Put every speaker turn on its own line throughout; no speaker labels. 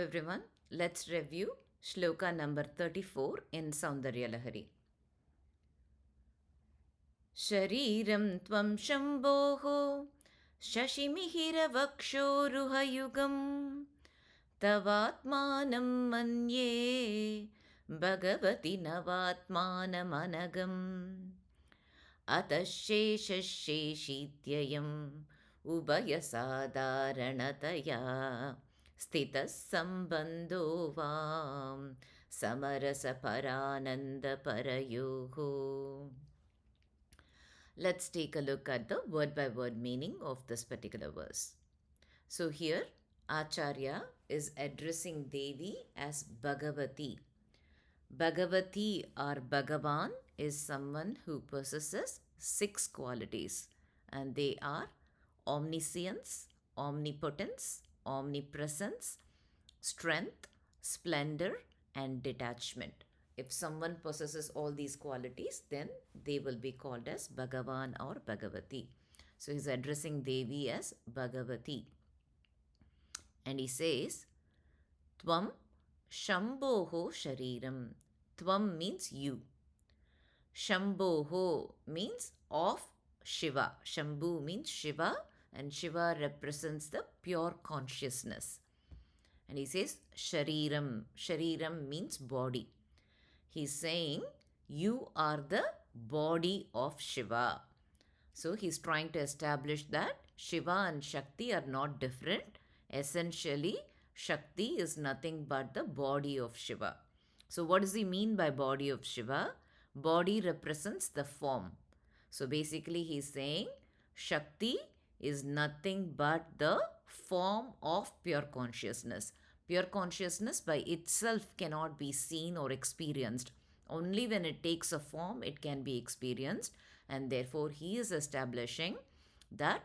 Everyone, let's review shloka number 34 in Soundarya Lahari. Śarīraṁ tvaṁ śambhoḥ śaśimihiravakṣoruhayugaṁ tavātmānaṁ manye Bhagavati navātmānamanagham ataśśeṣaśśeṣītyayamubhayasādhāraṇatayā sthitassaṁbandho samarasaparānandaparayoḥ. Let's take a look at the word by word meaning of this particular verse. So here Acharya is addressing Devi as Bhagavati. Bhagavati or Bhagavan is someone who possesses 6 qualities, and they are omniscience, omnipotence, omnipresence, strength, splendor, and detachment. If someone possesses all these qualities, then they will be called as Bhagavan or Bhagavati. So he's addressing Devi as Bhagavati. And he says, tvaṁ śambhoḥ śarīraṁ. Tvam means you. Śambhoḥ means of Shiva. Shambhu means Shiva, and Shiva represents the pure consciousness. And he says śarīraṁ. Śarīraṁ means body. He's saying you are the body of Shiva. So he's trying to establish that Shiva and Shakti are not different. Essentially, Shakti is nothing but the body of Shiva. So what does he mean by body of Shiva? Body represents the form. So basically he's saying Shakti is nothing but the form of pure consciousness. Pure consciousness by itself cannot be seen or experienced. Only when it takes a form, it can be experienced. And therefore, he is establishing that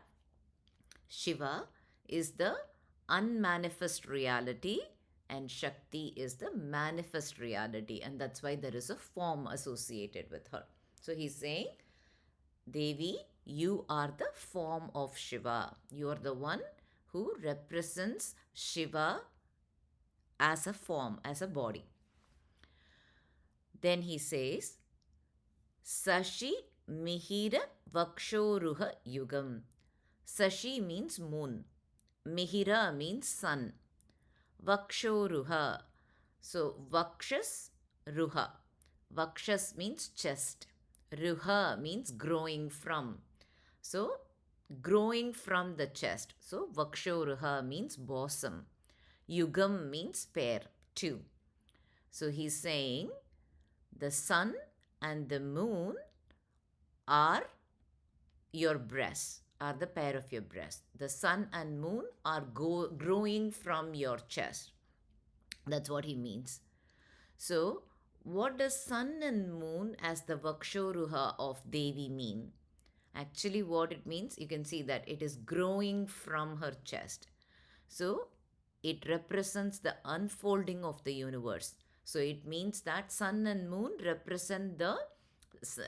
Shiva is the unmanifest reality and Shakti is the manifest reality. And that's why there is a form associated with her. So he's saying, Devi, you are the form of Shiva. You are the one who represents Shiva as a form, as a body. Then he says, śaśimihiravakṣoruhayugaṁ. Sashi means moon. Mihira means sun. Vakṣoruha. So vakshas, ruha. Vakshas means chest. Ruha means growing from. So growing from the chest. So vakṣoruha means bosom. Yugam means pair, 2. So he's saying the sun and the moon are your breasts, are the pair of your breasts. The sun and moon are growing from your chest. That's what he means. So what does sun and moon as the Vakṣoruha of Devi mean? Actually what it means, you can see that it is growing from her chest. So it represents the unfolding of the universe. So it means that sun and moon represent the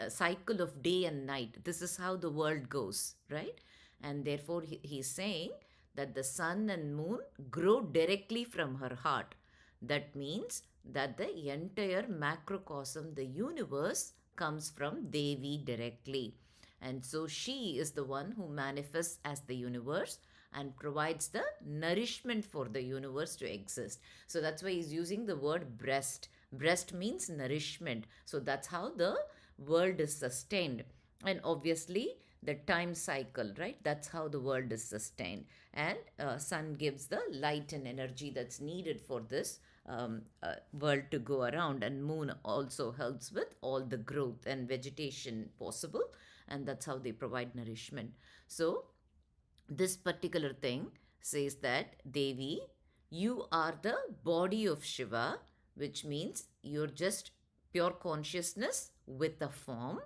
cycle of day and night. This is how the world goes, right? And therefore he's saying that the sun and moon grow directly from her heart. That means that the entire macrocosm, the universe, comes from Devi directly. And so she is the one who manifests as the universe and provides the nourishment for the universe to exist. So that's why he's using the word breast. Breast means nourishment. So that's how the world is sustained. And obviously the time cycle, right? That's how the world is sustained. And sun gives the light and energy that's needed for this world to go around. And moon also helps with all the growth and vegetation possible. And that's how they provide nourishment. So this particular thing says that Devi, you are the body of Shiva, which means you're just pure consciousness with a form,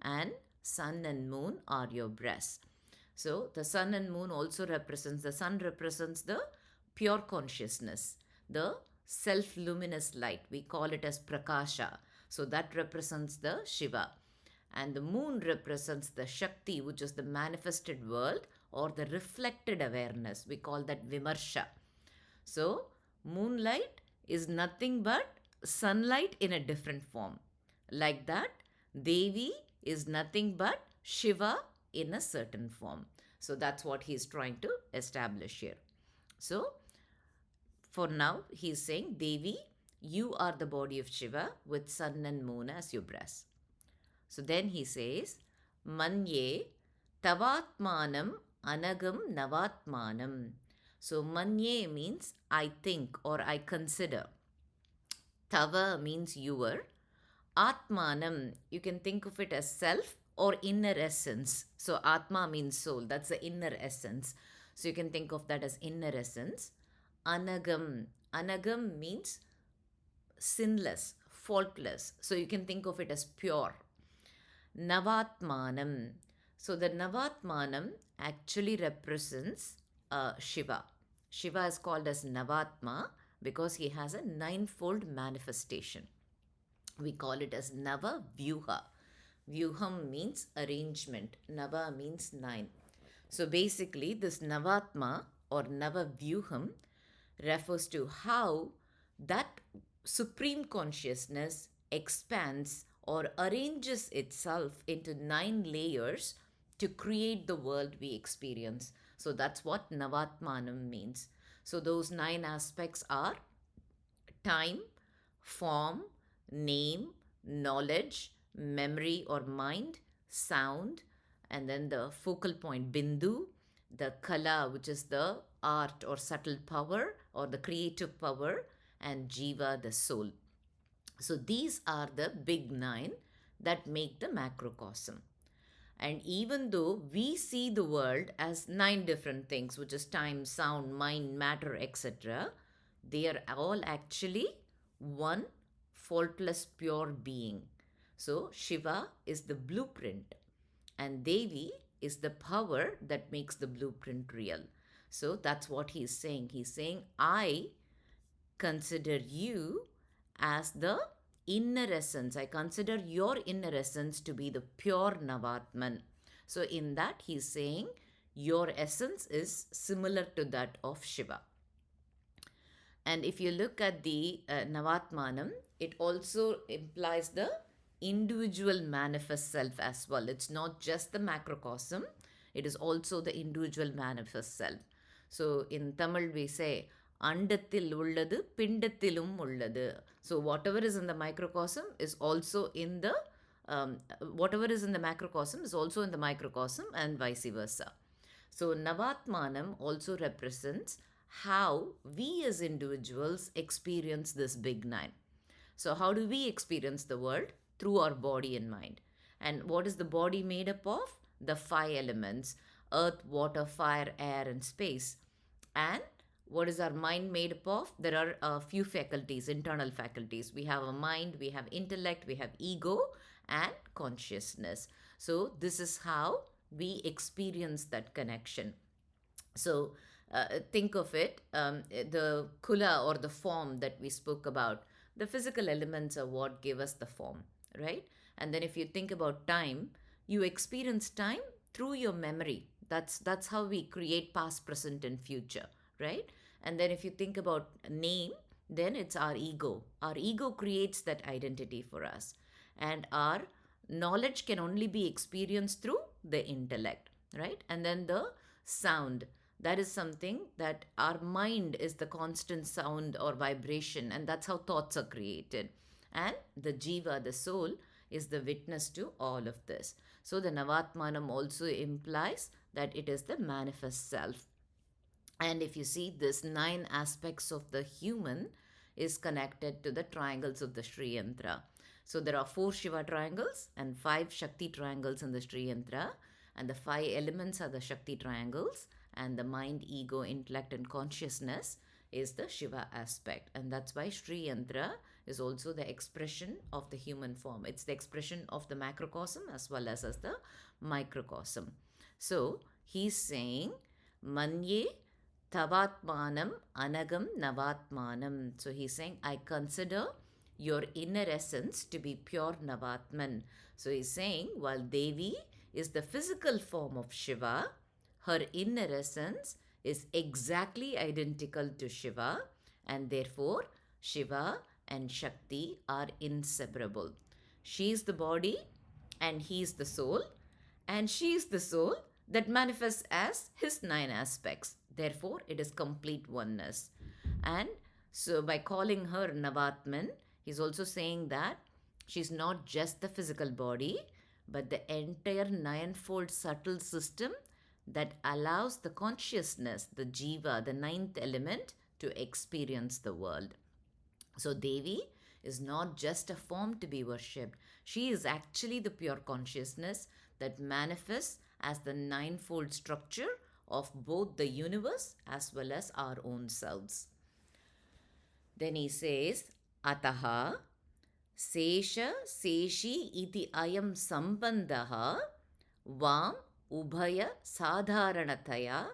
and sun and moon are your breasts. So the sun and moon also represents, the sun represents the pure consciousness, the self-luminous light. We call it as Prakasha. So that represents the Shiva. And the moon represents the Shakti, which is the manifested world or the reflected awareness. We call that Vimarsha. So Moonlight is nothing but sunlight in a different form. Like that, Devi is nothing but Shiva in a certain form. So that's what he's trying to establish here. So for now, he's saying, Devi, you are the body of Shiva with sun and moon as your breast. So then he says, manye tavātmānaṁ anagham navātmānamanagham. So manye means I think or I consider. Tava means your. Atmanam, you can think of it as self or inner essence. So Atma means soul, that's the inner essence. So you can think of that as inner essence. Anagham, Anagham means sinless, faultless. So you can think of it as pure. Navātmānamanagham. So the Navātmānamanagham actually represents Shiva. Shiva is called as Navatma because he has a ninefold manifestation. We call it as Nava Vyuha. Vyuham means arrangement. Nava means 9. So basically, this Navatma or Nava Vyuham refers to how that supreme consciousness expands or arranges itself into 9 layers to create the world we experience. So that's what Navatmanam means. So those 9 aspects are time, form, name, knowledge, memory or mind, sound, and then the focal point Bindu, the Kala, which is the art or subtle power or the creative power, and Jiva, the soul. So these are the big 9 that make the macrocosm. And even though we see the world as 9 different things, which is time, sound, mind, matter, etc., they are all actually one faultless pure being. So Shiva is the blueprint and Devi is the power that makes the blueprint real. So that's what he's saying. He's saying, I consider you as the inner essence. I consider your inner essence to be the pure Navatman. So in that he's saying your essence is similar to that of Shiva. And if you look at the Navatmanam, it also implies the individual manifest self as well. It's not just the macrocosm, it is also the individual manifest self. So in Tamil we say, Andathil ulladu, Pindathilum ulladu. So whatever is in the microcosm is also in the, whatever is in the macrocosm is also in the microcosm and vice versa. So Navatmanam also represents how we as individuals experience this big 9. So how do we experience the world? Through our body and mind. And what is the body made up of? The 5 elements: earth, water, fire, air, and space. And what is our mind made up of? There are a few faculties, internal faculties. We have a mind, we have intellect, we have ego, and consciousness. So this is how we experience that connection. So think of it, the kula or the form that we spoke about, the physical elements are what give us the form, right? And then if you think about time, you experience time through your memory. That's how we create past, present, and future, right? And then if you think about name, then it's our ego. Our ego creates that identity for us. And our knowledge can only be experienced through the intellect, right? And then the sound, that is something that our mind is the constant sound or vibration, and that's how thoughts are created. And the Jiva, the soul, is the witness to all of this. So the Navatmanam also implies that it is the manifest self. And if you see, this 9 aspects of the human is connected to the triangles of the Sri Yantra. So there are 4 Shiva triangles and 5 Shakti triangles in the Sri Yantra, and the 5 elements are the Shakti triangles, and the mind, ego, intellect, and consciousness is the Shiva aspect. And that's why Sri Yantra is also the expression of the human form. It's the expression of the macrocosm as well as the microcosm. So he's saying, manye tavaātmānaṁ anagham navātmānam. So he's saying, I consider your inner essence to be pure Navatman. So he's saying, while Devi is the physical form of Shiva, her inner essence is exactly identical to Shiva, And therefore, Shiva and Shakti are inseparable. She is the body and he is the soul, and she is the soul that manifests as his 9 aspects. Therefore, it is complete oneness. And so, by calling her Navatman, he's also saying that she's not just the physical body, but the entire ninefold subtle system that allows the consciousness, the Jiva, the ninth element, to experience the world. So, Devi is not just a form to be worshipped. She is actually the pure consciousness that manifests as the ninefold structure of both the universe as well as our own selves. Then he says, Ataha Sesha Seshi iti ayam sambandha vam ubhaya sadharanataya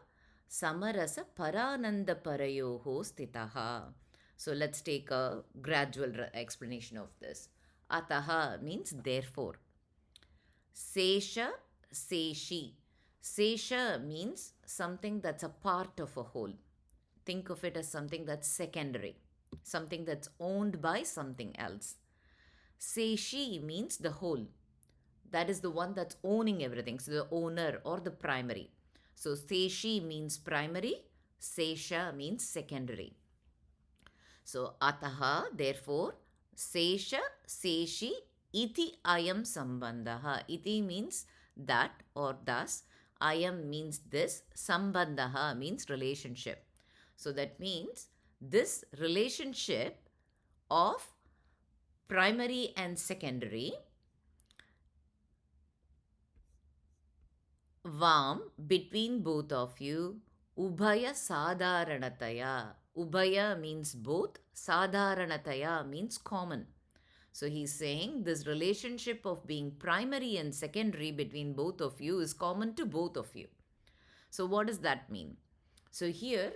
samarasaparānandaparayoḥ sthitassaṁbandho. So let's take a gradual explanation of this. Ataha means therefore. Sesha, Seshi. Sesha means something that's a part of a whole. Think of it as something that's secondary, something that's owned by something else. Seshi means the whole. That is the one that's owning everything. So the owner or the primary. So Seshi means primary, Sesha means secondary. So ataha, therefore, Sesha, Seshi, iti ayam sambandha. Iti means that or thus. Ayam means this. Sambandha means relationship. So that means this relationship of primary and secondary, vam, between both of you, ubhaya sadharanataya. Ubhaya means both, sadharanataya means common. So he's saying this relationship of being primary and secondary between both of you is common to both of you. So what does that mean? So here,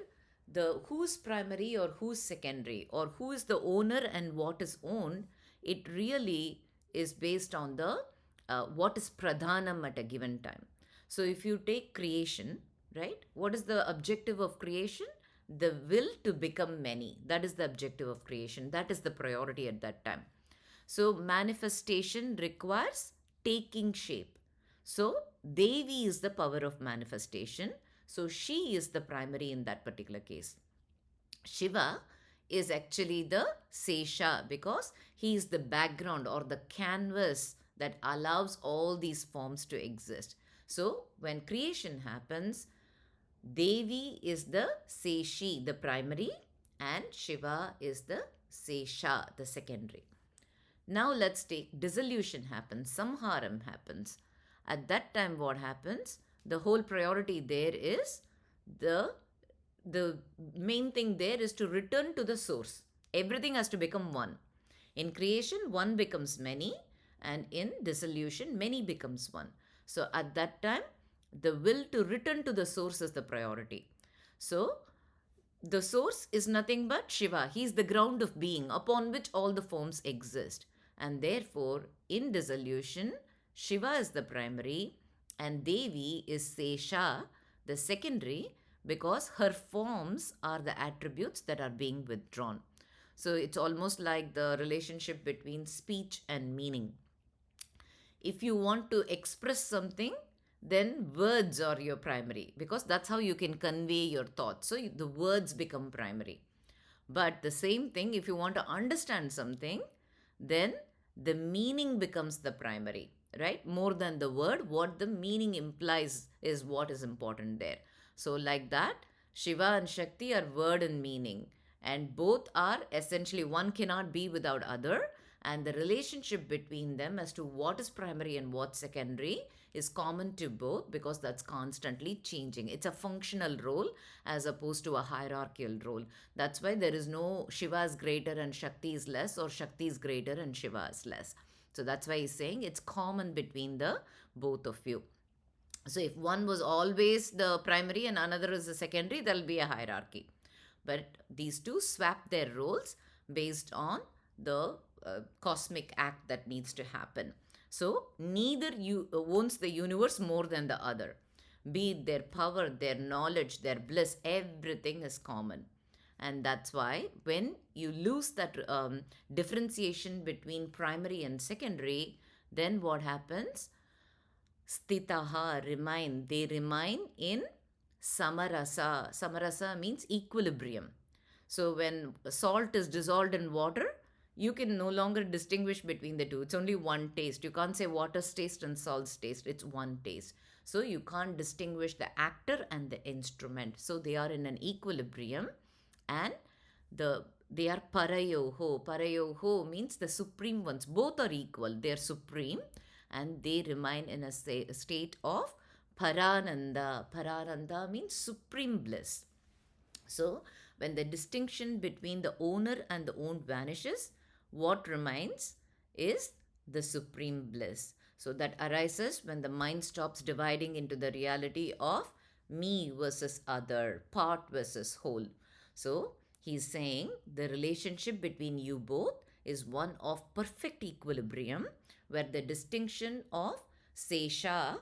the who's primary or who's secondary, or who is the owner and what is owned, it really is based on the what is pradhanam at a given time. So if you take creation, right, what is the objective of creation? The will to become many. That is the objective of creation. That is the priority at that time. So manifestation requires taking shape. So Devi is the power of manifestation. So she is the primary in that particular case. Shiva is actually the Sesha because he is the background or the canvas that allows all these forms to exist. So when creation happens, Devi is the Seshi, the primary, and Shiva is the Sesha, the secondary. Now let's take dissolution happens, samharam happens. At that time, what happens? The whole priority there is the main thing there is to return to the source. Everything has to become one. In creation, one becomes many, and in dissolution, many becomes one. So at that time, the will to return to the source is the priority. So the source is nothing but Shiva. He is the ground of being upon which all the forms exist. And therefore, in dissolution, Shiva is the primary and Devi is Sesha, the secondary, because her forms are the attributes that are being withdrawn. So it's almost like the relationship between speech and meaning. If you want to express something, then words are your primary because that's how you can convey your thoughts. So the words become primary. But the same thing, if you want to understand something, then the meaning becomes the primary, right? More than the word, what the meaning implies is what is important there. So like that, Shiva and Shakti are word and meaning, and both are essentially one cannot be without other, and the relationship between them as to what is primary and what's secondary is common to both because that's constantly changing. It's a functional role as opposed to a hierarchical role. That's why there is no Shiva is greater and Shakti is less, or Shakti is greater and Shiva is less. So that's why he's saying it's common between the both of you. So if one was always the primary and another is the secondary, there'll be a hierarchy. But these two swap their roles based on the cosmic act that needs to happen. So neither owns the universe more than the other. Be it their power, their knowledge, their bliss, everything is common. And that's why when you lose that differentiation between primary and secondary, then what happens? Sthitaha, they remain in samarasa. Samarasa means equilibrium. So when salt is dissolved in water, you can no longer distinguish between the two. It's only one taste. You can't say water's taste and salt's taste. It's one taste. So you can't distinguish the actor and the instrument. So they are in an equilibrium, and they are parayoho. Parayoho means the supreme ones. Both are equal. They are supreme, and they remain in a state of parananda. Parananda means supreme bliss. So when the distinction between the owner and the owned vanishes, what remains is the supreme bliss. So that arises when the mind stops dividing into the reality of me versus other, part versus whole. So he's saying the relationship between you both is one of perfect equilibrium, where the distinction of sesha,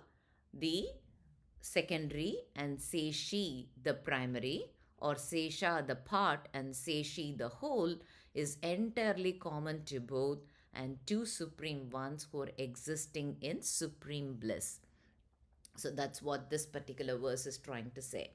the secondary, and seshi, the primary, or sesha, the part, and seshi, the whole, is entirely common to both, and two supreme ones who are existing in supreme bliss. So that's what this particular verse is trying to say.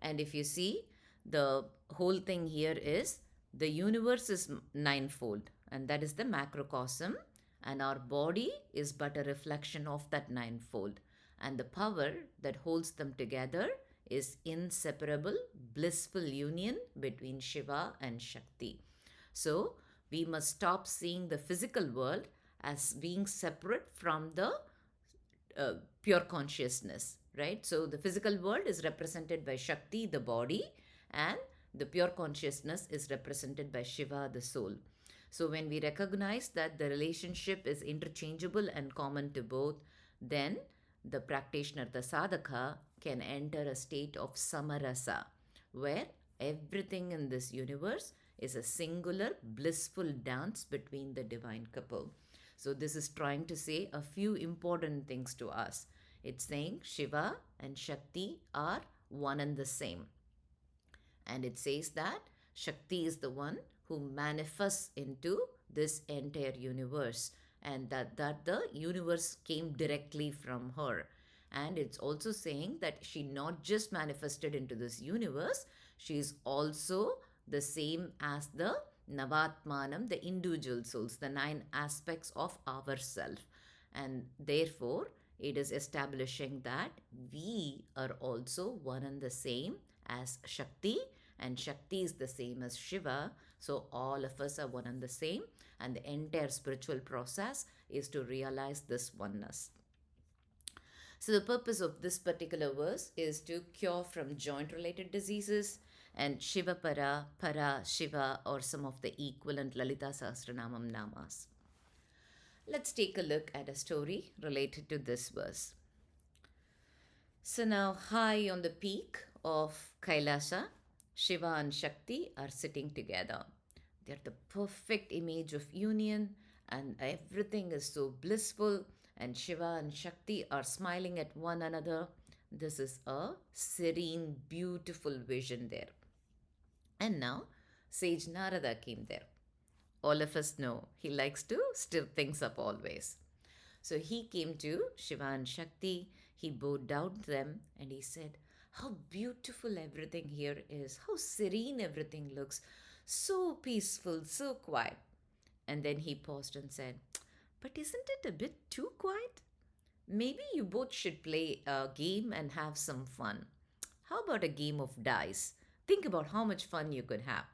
And if you see, the whole thing here is the universe is ninefold, and that is the macrocosm, and our body is but a reflection of that ninefold. And the power that holds them together is inseparable, blissful union between Shiva and Shakti. So we must stop seeing the physical world as being separate from the pure consciousness, right? So the physical world is represented by Shakti, the body, and the pure consciousness is represented by Shiva, the soul. So when we recognize that the relationship is interchangeable and common to both, then the practitioner, the sadhaka, can enter a state of samarasa, where everything in this universe is a singular blissful dance between the divine couple. So this is trying to say a few important things to us. It's saying Shiva and Shakti are one and the same. And it says that Shakti is the one who manifests into this entire universe, and that the universe came directly from her. And it's also saying that she not just manifested into this universe, she is also the same as the navātmānamanagham, the individual souls, the 9 aspects of ourself. And therefore, it is establishing that we are also one and the same as Shakti, and Shakti is the same as Shiva. So all of us are one and the same, and the entire spiritual process is to realize this oneness. So the purpose of this particular verse is to cure from joint related diseases, and Shiva Para, Shiva, or some of the equivalent Lalitha Sahasranamam namas. Let's take a look at a story related to this verse. So now, high on the peak of Kailasa, Shiva and Shakti are sitting together. They're the perfect image of union, and everything is so blissful, and Shiva and Shakti are smiling at one another. This is a serene, beautiful vision there. And now, Sage Narada came there. All of us know he likes to stir things up always. So he came to Shiva and Shakti, he bowed down to them, and he said, "How beautiful everything here is, how serene everything looks, so peaceful, so quiet." And then he paused and said, "But isn't it a bit too quiet? Maybe you both should play a game and have some fun. How about a game of dice? Think about how much fun you could have."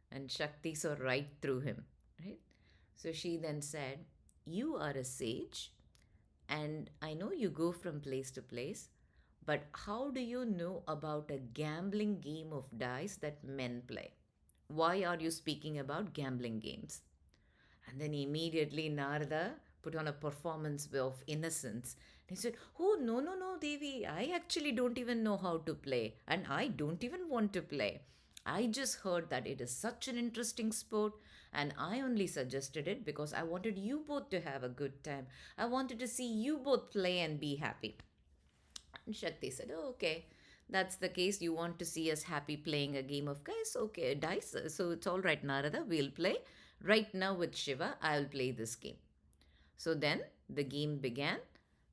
And Shakti saw right through him, right? So she then said, "You are a sage, and I know you go from place to place, but how do you know about a gambling game of dice that men play? Why are you speaking about gambling games?" And then immediately Narada put on a performance of innocence. He said, "Oh, no, no, no, Devi. I actually don't even know how to play. And I don't even want to play. I just heard that it is such an interesting sport. And I only suggested it because I wanted you both to have a good time. I wanted to see you both play and be happy." And Shakti said, "Oh, okay. that's the case. You want to see us happy playing a game of guys? Okay, dice. So it's all right, Narada. We'll play. Right now with Shiva, I'll play this game. So then the game began.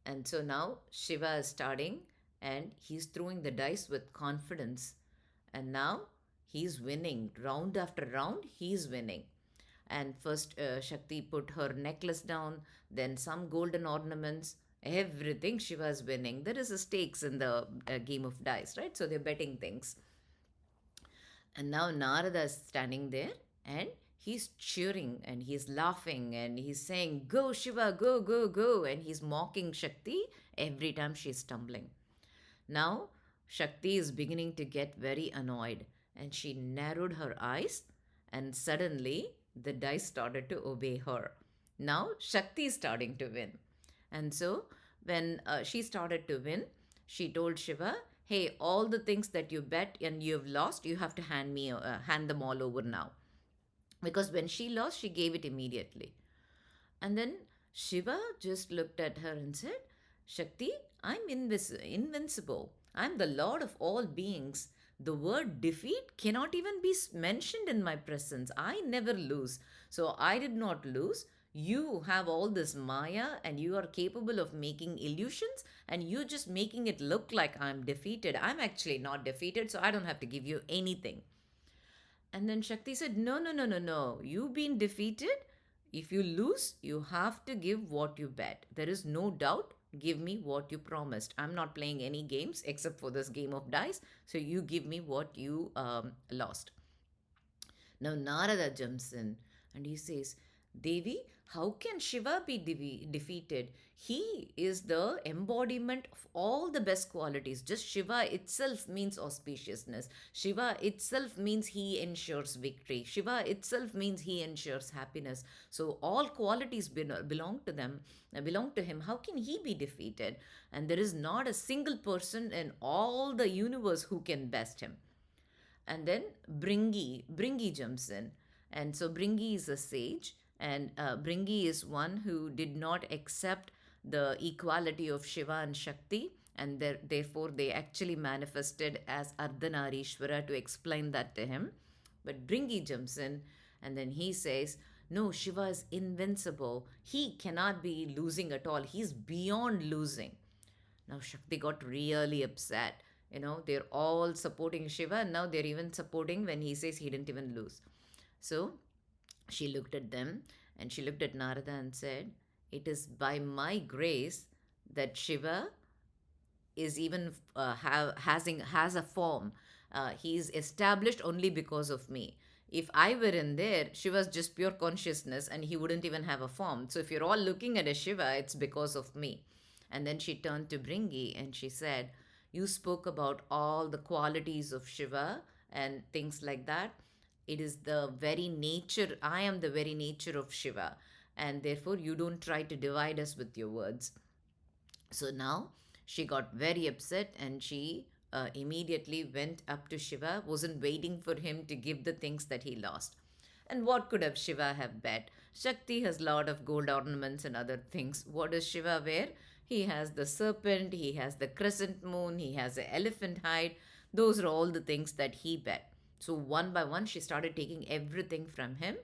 And so now Shiva is starting and he's throwing the dice with confidence. And now he's winning. Round after round, he's winning. And first, Shakti put her necklace down, then some golden ornaments, everything Shiva is winning. There is a stakes in the game of dice, right? So they're betting things. And now Narada is standing there and he's cheering and he's laughing and he's saying, "Go, Shiva, go, go, go." And he's mocking Shakti every time she's stumbling. Now, Shakti is beginning to get very annoyed and she narrowed her eyes and suddenly the dice started to obey her. Now, Shakti is starting to win. And so, when she started to win, she told Shiva, "Hey, all the things that you bet and you've lost, you have to hand them all over now." Because when she lost, she gave it immediately. And then Shiva just looked at her and said, "Shakti, I'm invincible. I'm the Lord of all beings. The word defeat cannot even be mentioned in my presence. I never lose. So I did not lose. You have all this Maya and you are capable of making illusions and you're just making it look like I'm defeated. I'm actually not defeated, so I don't have to give you anything." And then Shakti said, "No, no, no, no, no. You've been defeated. If you lose, you have to give what you bet. There is no doubt. Give me what you promised. I'm not playing any games except for this game of dice. So you give me what you lost." Now Narada jumps in and he says, "Devi, how can Shiva be defeated? He is the embodiment of all the best qualities. Just Shiva itself means auspiciousness. Shiva itself means he ensures victory. Shiva itself means he ensures happiness. So all qualities belong to him. How can he be defeated? And there is not a single person in all the universe who can best him." And then Bringi jumps in. And so Bringi is a sage, and Bringi is one who did not accept the equality of Shiva and Shakti, and therefore they actually manifested as Ardhanarishwara to explain that to him. But Bringi jumps in, and then he says, "No, Shiva is invincible. He cannot be losing at all. He's beyond losing." Now Shakti got really upset. They're all supporting Shiva, and now they're even supporting when he says he didn't even lose. So she looked at them and she looked at Narada and said, "It is by my grace that Shiva is even has a form. He's established only because of me. If I were in there, Shiva's just pure consciousness and he wouldn't even have a form. So if you're all looking at a Shiva, it's because of me." And then she turned to Bringi and she said, "You spoke about all the qualities of Shiva and things like that. It is the very nature, I am the very nature of Shiva. And therefore, you don't try to divide us with your words." So now she got very upset and she immediately went up to Shiva, wasn't waiting for him to give the things that he lost. And what could have Shiva have bet? Shakti has a lot of gold ornaments and other things. What does Shiva wear? He has the serpent, he has the crescent moon, he has the elephant hide. Those are all the things that he bet. So one by one, she started taking everything from him,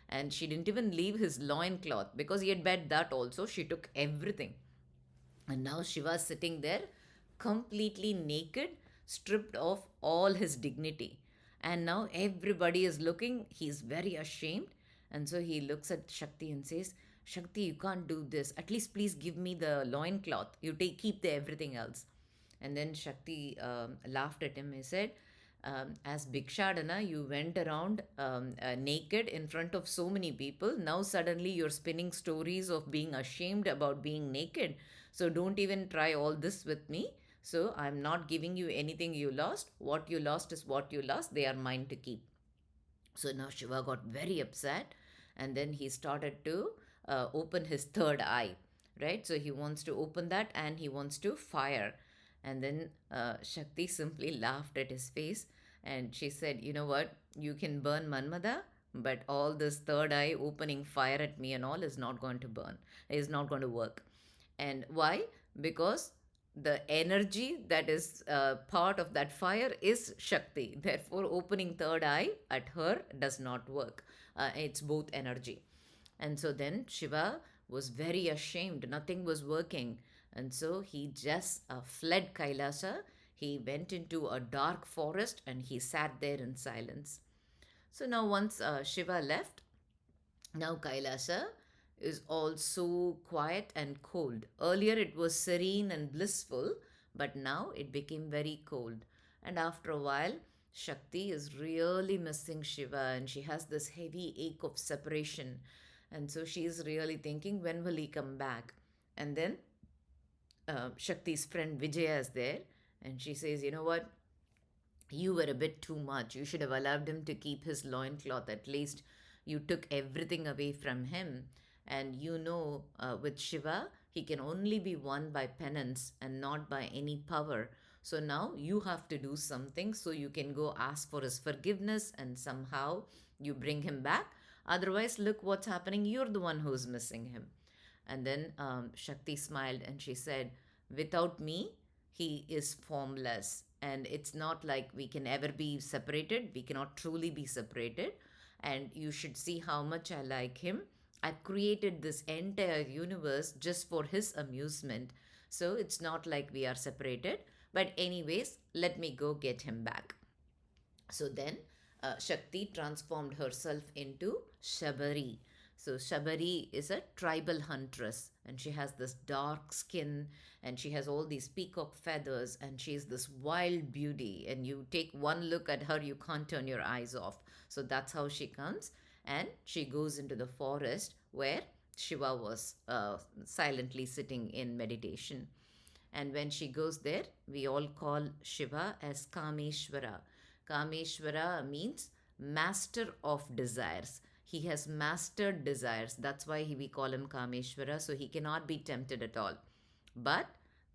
and she didn't even leave his loincloth because he had bet that also. She took everything. And now Shiva is sitting there completely naked, stripped of all his dignity. And now everybody is looking, he's very ashamed. And so he looks at Shakti and says, "Shakti, you can't do this. At least please give me the loincloth. You keep the everything else." And then Shakti laughed at him. He said, "As Bhikshadana, you went around naked in front of so many people. Now suddenly you're spinning stories of being ashamed about being naked. So don't even try all this with me. So I'm not giving you anything you lost. What you lost is what you lost. They are mine to keep." So now Shiva got very upset, and then he started to open his third eye, right? So he wants to open that and he wants to fire. And then Shakti simply laughed at his face and she said, "You know what? You can burn Manmada, but all this third eye opening fire at me and all is not going to burn, is not going to work." And why? Because the energy that is part of that fire is Shakti. Therefore, opening third eye at her does not work. It's both energy. And so then Shiva was very ashamed. Nothing was working. And so he just fled Kailasa. He went into a dark forest and he sat there in silence. So now, once Shiva left, now Kailasa is also quiet and cold. Earlier it was serene and blissful, but now it became very cold. And after a while, Shakti is really missing Shiva and she has this heavy ache of separation. And so she is really thinking, when will he come back? And then Shakti's friend Vijaya is there and she says, you know what? You were a bit too much. You should have allowed him to keep his loincloth. At least you took everything away from him. And with Shiva, he can only be won by penance and not by any power. So now you have to do something so you can go ask for his forgiveness and somehow you bring him back. Otherwise, look what's happening. You're the one who's missing him. And then Shakti smiled and she said, without me, he is formless. And it's not like we can ever be separated. We cannot truly be separated. And you should see how much I like him. I created this entire universe just for his amusement. So it's not like we are separated. But, anyways, let me go get him back. So then Shakti transformed herself into Shabari. So Shabari is a tribal huntress and she has this dark skin and she has all these peacock feathers and she's this wild beauty, and you take one look at her, you can't turn your eyes off. So that's how she comes, and she goes into the forest where Shiva was silently sitting in meditation. And when she goes there, we all call Shiva as Kameshwara. Kameshwara means master of desires. He has mastered desires. That's why we call him Kameshwara. So he cannot be tempted at all. But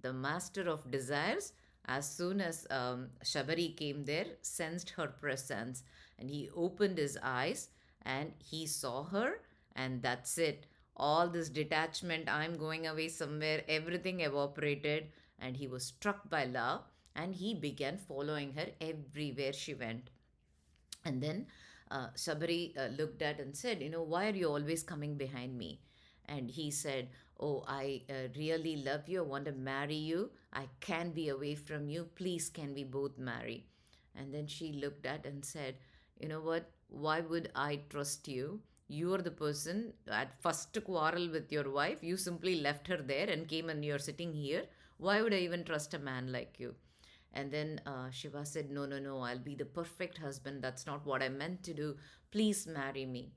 the master of desires, as soon as Shabari came there, sensed her presence and he opened his eyes and he saw her, and that's it. All this detachment, I'm going away somewhere, everything evaporated, and he was struck by love and he began following her everywhere she went. And then Sabari looked at and said, why are you always coming behind me? And he said, oh, I really love you. I want to marry you. I can't be away from you. Please, can we both marry? And then she looked at and said, you know what? Why would I trust you? You are the person at first quarrel with your wife. You simply left her there and came and you're sitting here. Why would I even trust a man like you? And then Shiva said, no, no, no, I'll be the perfect husband. That's not what I meant to do. Please marry me.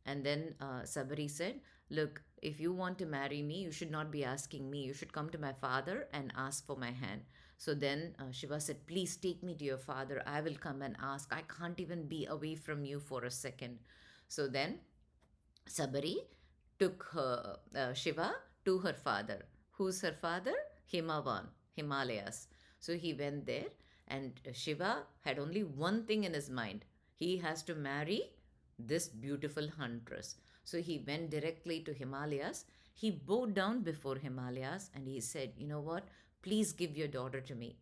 And then Sabari said, look, if you want to marry me, you should not be asking me. You should come to my father and ask for my hand. So then Shiva said, please take me to your father. I will come and ask. I can't even be away from you for a second. So then Sabari took Shiva to her father. Who's her father? Himavan, Himalayas. So he went there, and Shiva had only one thing in his mind. He has to marry this beautiful huntress. So he went directly to Himalayas. He bowed down before Himalayas and he said, you know what? Please give your daughter to me.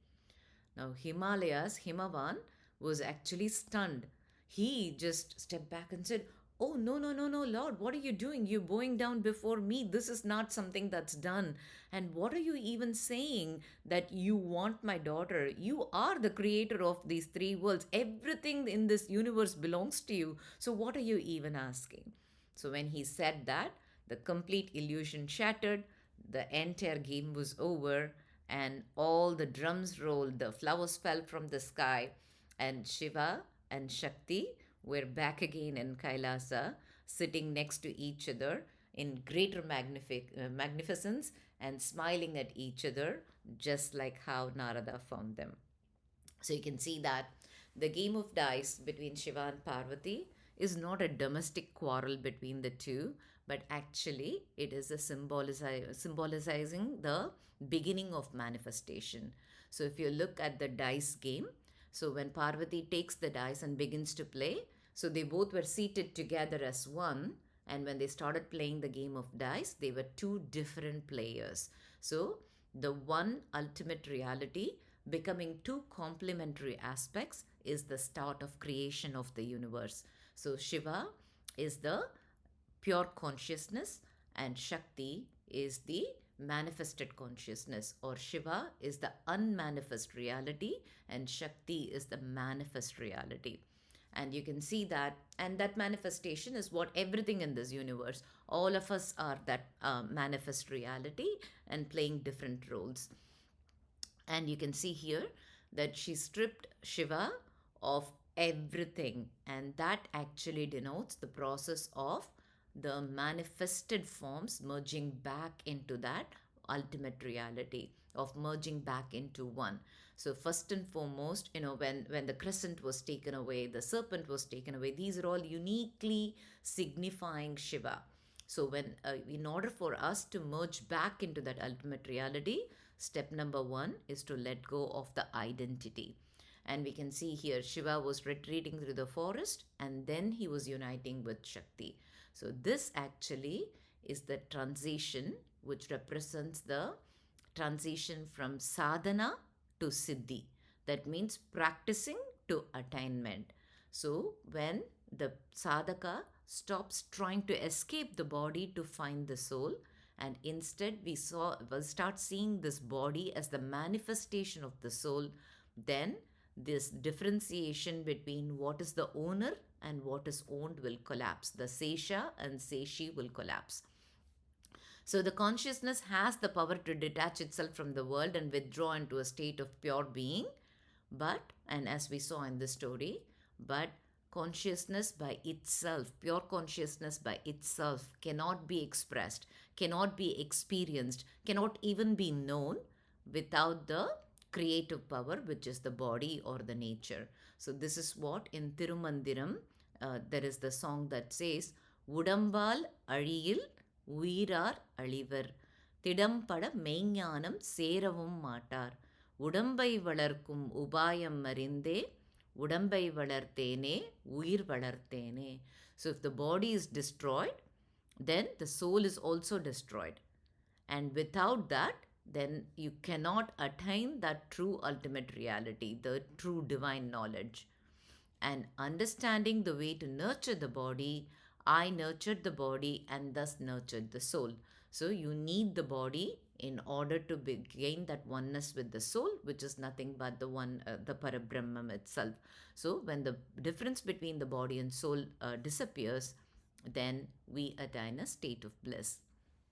Now Himalayas, Himavan, was actually stunned. He just stepped back and said, oh, no, no, no, no, Lord, what are you doing? You're bowing down before me. This is not something that's done. And what are you even saying that you want my daughter? You are the creator of these three worlds. Everything in this universe belongs to you. So what are you even asking? So when he said that, the complete illusion shattered, the entire game was over, and all the drums rolled, the flowers fell from the sky, and Shiva and Shakti were back again in Kailasa, sitting next to each other in greater magnificence and smiling at each other, just like how Narada found them. So you can see that the game of dice between Shiva and Parvati is not a domestic quarrel between the two, but actually it is a symbolizing the beginning of manifestation. So if you look at the dice game, so when Parvati takes the dice and begins to play, so they both were seated together as one, and when they started playing the game of dice, they were two different players. So The one ultimate reality becoming two complementary aspects is the start of creation of the universe. So Shiva is the pure consciousness and Shakti is the manifested consciousness, or Shiva is the unmanifest reality and Shakti is the manifest reality. And you can see that, and that manifestation is what everything in this universe, all of us are that manifest reality and playing different roles. And you can see here that she stripped Shiva of everything, and that actually denotes the process of the manifested forms merging back into that ultimate reality, of merging back into one. So first and foremost, when the crescent was taken away, the serpent was taken away, these are all uniquely signifying Shiva. So when in order for us to merge back into that ultimate reality, step number one is to let go of the identity. And we can see here Shiva was retreating through the forest and then he was uniting with Shakti. So this actually is the transition which represents the transition from sadhana to siddhi. That means practicing to attainment. So when the sadhaka stops trying to escape the body to find the soul, and instead we start seeing this body as the manifestation of the soul, then this differentiation between what is the owner and what is owned will collapse. The sesha and seshi will collapse. So the consciousness has the power to detach itself from the world and withdraw into a state of pure being. But, and as we saw in the story, but consciousness by itself, pure consciousness by itself, cannot be expressed, cannot be experienced, cannot even be known without the creative power, which is the body or the nature. So this is what in Tirumandiram, there is the song that says, Udambal Aliyil Uirar Alivar, Tidampad Meinyanam Seravum Matar, Udambai Valarkum Ubayam Marinde, Udambai Valartene, Uir Valartene. So if the body is destroyed, then the soul is also destroyed. And without that, then you cannot attain that true ultimate reality, the true divine knowledge. And understanding the way to nurture the body, I nurtured the body and thus nurtured the soul. So you need the body in order to gain that oneness with the soul, which is nothing but the one, the Parabrahman itself. So when the difference between the body and soul disappears, then we attain a state of bliss.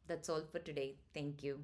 That's all for today. Thank you.